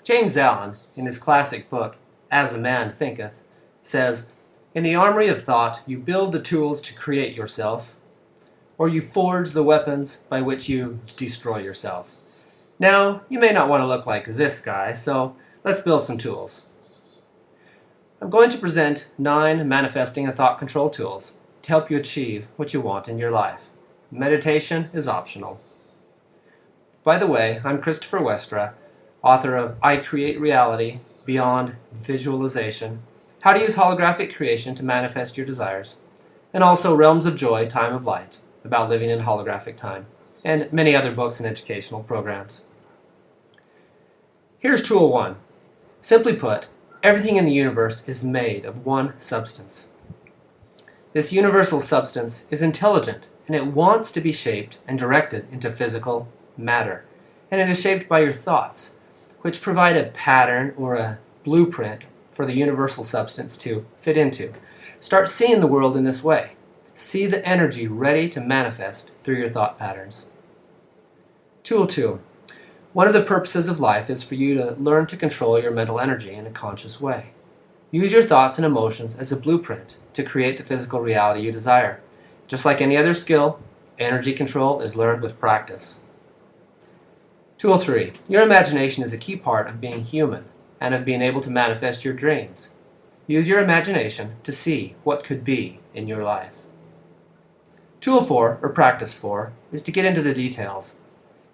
James Allen, in his classic book, As a Man Thinketh, says, "In the armory of thought, you build the tools to create yourself, or you forge the weapons by which you destroy yourself." Now, you may not want to look like this guy, so let's build some tools. I'm going to present 9 manifesting and thought control tools to help you achieve what you want in your life. Meditation is optional. By the way, I'm Christopher Westra, author of I Create Reality Beyond Visualization, How to Use Holographic Creation to Manifest Your Desires, and also Realms of Joy, Time of Light, about living in holographic time, and many other books and educational programs. Here's tool 1. Simply put, everything in the universe is made of one substance. This universal substance is intelligent, and it wants to be shaped and directed into physical matter. And it is shaped by your thoughts, which provide a pattern or a blueprint for the universal substance to fit into. Start seeing the world in this way. See the energy ready to manifest through your thought patterns. Tool 2. One of the purposes of life is for you to learn to control your mental energy in a conscious way. Use your thoughts and emotions as a blueprint to create the physical reality you desire. Just like any other skill, energy control is learned with practice. Tool 3. Your imagination is a key part of being human and of being able to manifest your dreams. Use your imagination to see what could be in your life. Tool 4, or practice 4, is to get into the details.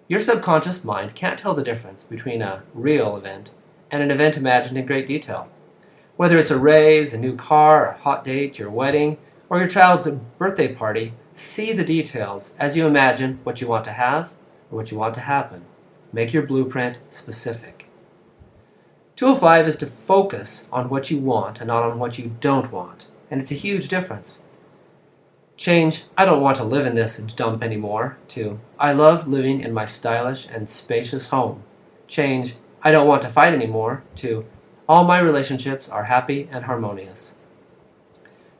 Your subconscious mind can't tell the difference between a real event and an event imagined in great detail. Whether it's a raise, a new car, a hot date, your wedding, or your child's birthday party, see the details as you imagine what you want to have or what you want to happen. Make your blueprint specific. Tool 5 is to focus on what you want and not on what you don't want, and it's a huge difference. Change, "I don't want to live in this dump anymore," to "I love living in my stylish and spacious home." Change, "I don't want to fight anymore," to "all my relationships are happy and harmonious."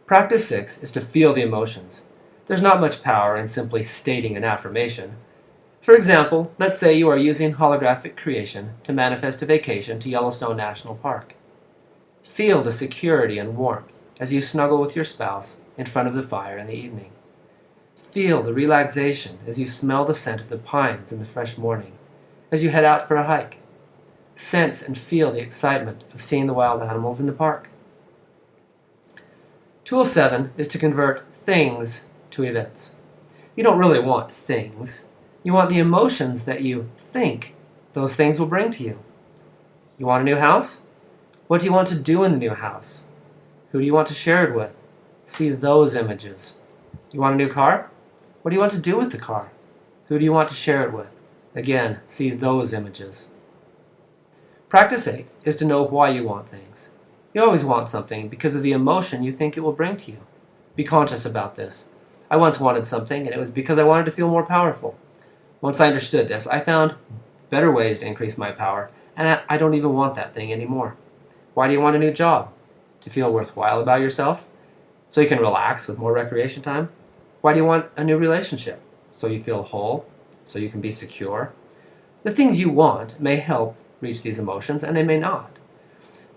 Practice 6 is to feel the emotions. There's not much power in simply stating an affirmation. For example, let's say you are using holographic creation to manifest a vacation to Yellowstone National Park. Feel the security and warmth as you snuggle with your spouse in front of the fire in the evening. Feel the relaxation as you smell the scent of the pines in the fresh morning, as you head out for a hike. Sense and feel the excitement of seeing the wild animals in the park. Tool 7 is to convert things to events. You don't really want things. You want the emotions that you think those things will bring to you. You want a new house? What do you want to do in the new house? Who do you want to share it with? See those images. You want a new car? What do you want to do with the car? Who do you want to share it with? Again, see those images. Practice 8 is to know why you want things. You always want something because of the emotion you think it will bring to you. Be conscious about this. I once wanted something, and it was because I wanted to feel more powerful. Once I understood this, I found better ways to increase my power, and I don't even want that thing anymore. Why do you want a new job? To feel worthwhile about yourself? So you can relax with more recreation time? Why do you want a new relationship? So you feel whole? So you can be secure? The things you want may help reach these emotions, and they may not.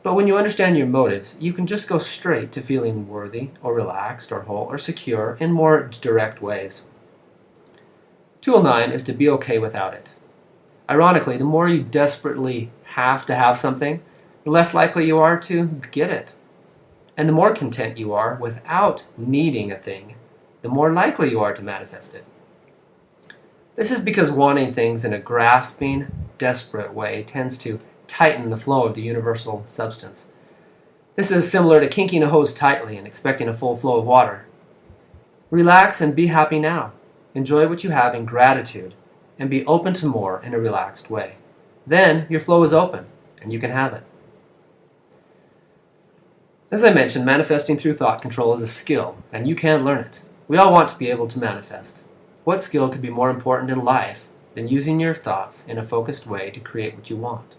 But when you understand your motives, you can just go straight to feeling worthy, or relaxed, or whole, or secure in more direct ways. Tool 9 is to be okay without it. Ironically, the more you desperately have to have something, the less likely you are to get it. And the more content you are without needing a thing, the more likely you are to manifest it. This is because wanting things in a grasping, desperate way tends to tighten the flow of the universal substance. This is similar to kinking a hose tightly and expecting a full flow of water. Relax and be happy now. Enjoy what you have in gratitude and be open to more in a relaxed way. Then your flow is open and you can have it. As I mentioned, manifesting through thought control is a skill, and you can learn it. We all want to be able to manifest. What skill could be more important in life than using your thoughts in a focused way to create what you want?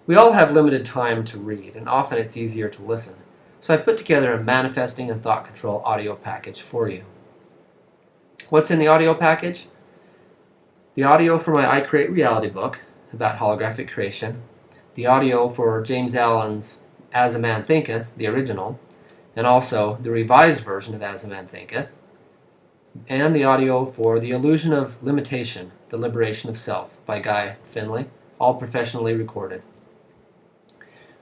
We all have limited time to read, and often it's easier to listen. So I put together a manifesting and thought control audio package for you. What's in the audio package? The audio for my I Create Reality book about holographic creation, the audio for James Allen's As a Man Thinketh, the original, and also the revised version of As a Man Thinketh, and the audio for The Illusion of Limitation, The Liberation of Self by Guy Finley, all professionally recorded.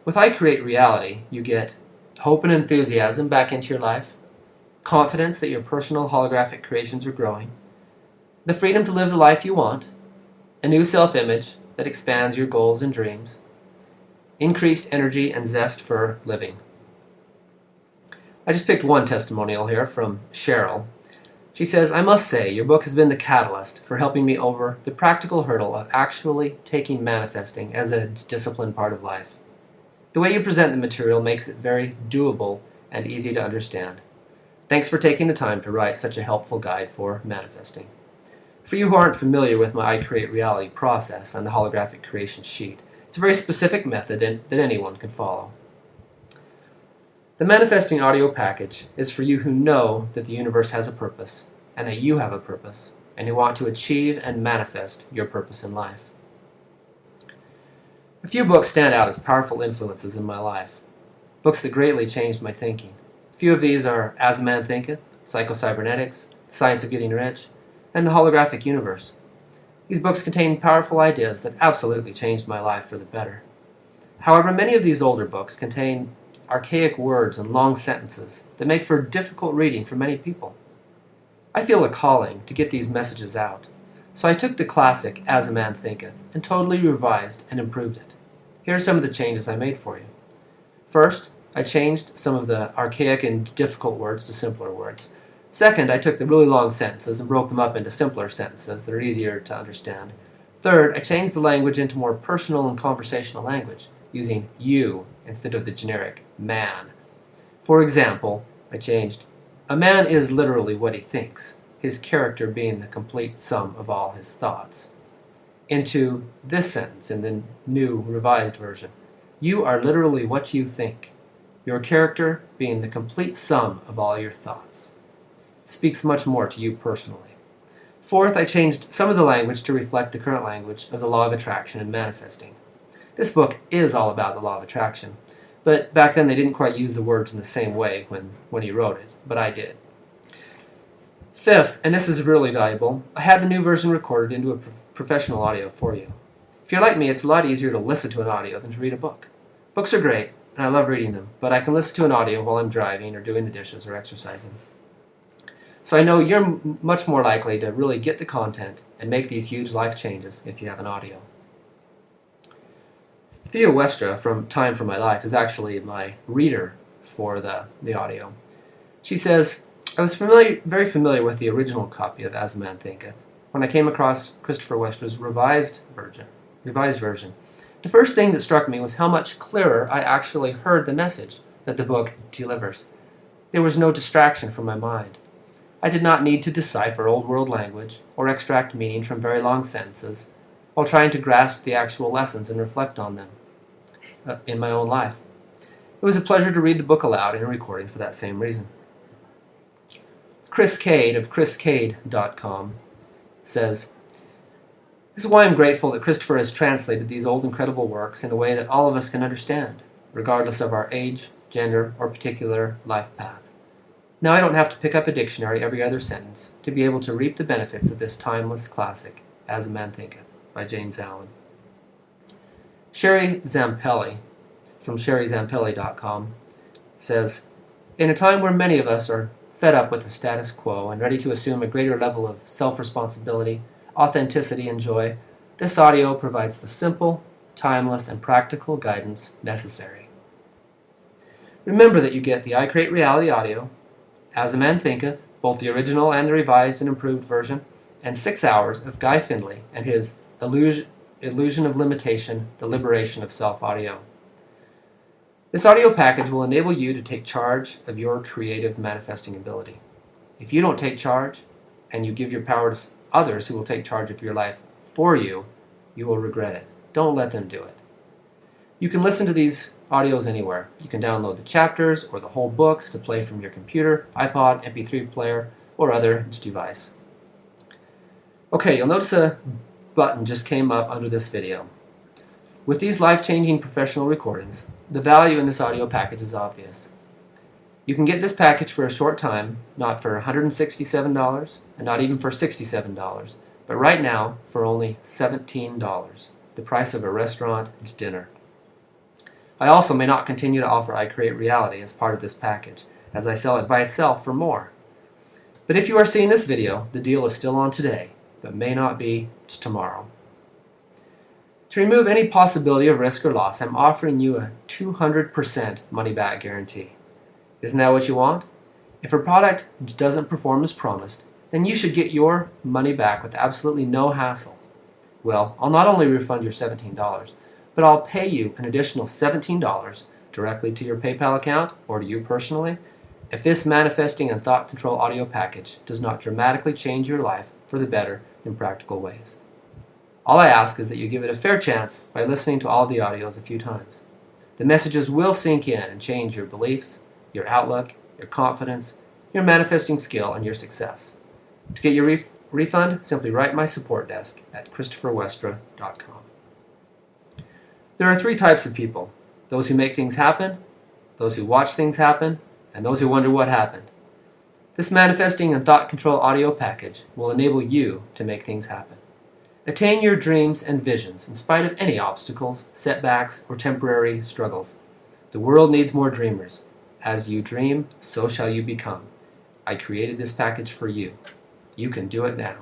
With I Create Reality, you get hope and enthusiasm back into your life, confidence that your personal holographic creations are growing, the freedom to live the life you want, a new self-image that expands your goals and dreams, increased energy and zest for living. I just picked one testimonial here from Cheryl. She says, I must say, your book has been the catalyst for helping me over the practical hurdle of actually taking manifesting as a disciplined part of life. The way you present the material makes it very doable and easy to understand. Thanks for taking the time to write such a helpful guide for manifesting. For you who aren't familiar with my I Create Reality process and the holographic creation sheet, it's a very specific method that anyone can follow. The manifesting audio package is for you who know that the universe has a purpose and that you have a purpose and who want to achieve and manifest your purpose in life. A few books stand out as powerful influences in my life, books that greatly changed my thinking. A few of these are As a Man Thinketh, Psycho-Cybernetics, The Science of Getting Rich, and The Holographic Universe. These books contain powerful ideas that absolutely changed my life for the better. However, many of these older books contain archaic words and long sentences that make for difficult reading for many people. I feel a calling to get these messages out, so I took the classic As a Man Thinketh and totally revised and improved it. Here are some of the changes I made for you. First, I changed some of the archaic and difficult words to simpler words. Second, I took the really long sentences and broke them up into simpler sentences that are easier to understand. Third, I changed the language into more personal and conversational language, using you instead of the generic man. For example, I changed, a man is literally what he thinks, his character being the complete sum of all his thoughts, into this sentence in the new revised version. You are literally what you think, your character being the complete sum of all your thoughts. It speaks much more to you personally. Fourth, I changed some of the language to reflect the current language of the law of attraction and manifesting. This book is all about the law of attraction, but back then they didn't quite use the words in the same way when he wrote it, but I did. Fifth, and this is really valuable, I had the new version recorded into a professional audio for you. If you're like me, it's a lot easier to listen to an audio than to read a book. Books are great, and I love reading them, but I can listen to an audio while I'm driving or doing the dishes or exercising. So I know you're much more likely to really get the content and make these huge life changes if you have an audio. Thea Westra from Time for My Life is actually my reader for the audio. She says, I was very familiar with the original copy of As a Man Thinketh when I came across Christopher Westra's revised version. The first thing that struck me was how much clearer I actually heard the message that the book delivers. There was no distraction from my mind. I did not need to decipher old world language or extract meaning from very long sentences while trying to grasp the actual lessons and reflect on them in my own life. It was a pleasure to read the book aloud in a recording for that same reason. Chris Cade of chriscade.com says, this is why I'm grateful that Christopher has translated these old incredible works in a way that all of us can understand, regardless of our age, gender, or particular life path. Now I don't have to pick up a dictionary every other sentence to be able to reap the benefits of this timeless classic, As a Man Thinketh, by James Allen. Sherry Zampelli, from sherryzampelli.com, says, in a time where many of us are fed up with the status quo and ready to assume a greater level of self-responsibility, authenticity, and joy, this audio provides the simple, timeless, and practical guidance necessary. Remember that you get the I Create Reality audio, As a Man Thinketh, both the original and the revised and improved version, and 6 hours of Guy Finley and his Illusion of Limitation, The Liberation of Self audio. This audio package will enable you to take charge of your creative manifesting ability. If you don't take charge, and you give your power to others who will take charge of your life for you, you will regret it. Don't let them do it. You can listen to these audios anywhere. You can download the chapters or the whole books to play from your computer, iPod, MP3 player, or other device. Okay, you'll notice a button just came up under this video. With these life-changing professional recordings, the value in this audio package is obvious. You can get this package for a short time, not for $167 and not even for $67, but right now for only $17, the price of a restaurant and dinner. I also may not continue to offer I Create Reality as part of this package, as I sell it by itself for more. But if you are seeing this video, the deal is still on today, but may not be tomorrow. To remove any possibility of risk or loss, I'm offering you a 200% money-back guarantee. Isn't that what you want? If a product doesn't perform as promised, then you should get your money back with absolutely no hassle. Well, I'll not only refund your $17, but I'll pay you an additional $17 directly to your PayPal account or to you personally if this manifesting and thought control audio package does not dramatically change your life for the better in practical ways. All I ask is that you give it a fair chance by listening to all the audios a few times. The messages will sink in and change your beliefs, your outlook, your confidence, your manifesting skill, and your success. To get your refund, simply write my support desk at christopherwestra.com. There are 3 types of people: those who make things happen, those who watch things happen, and those who wonder what happened. This manifesting and thought control audio package will enable you to make things happen. Attain your dreams and visions in spite of any obstacles, setbacks, or temporary struggles. The world needs more dreamers. As you dream, so shall you become. I created this package for you. You can do it now.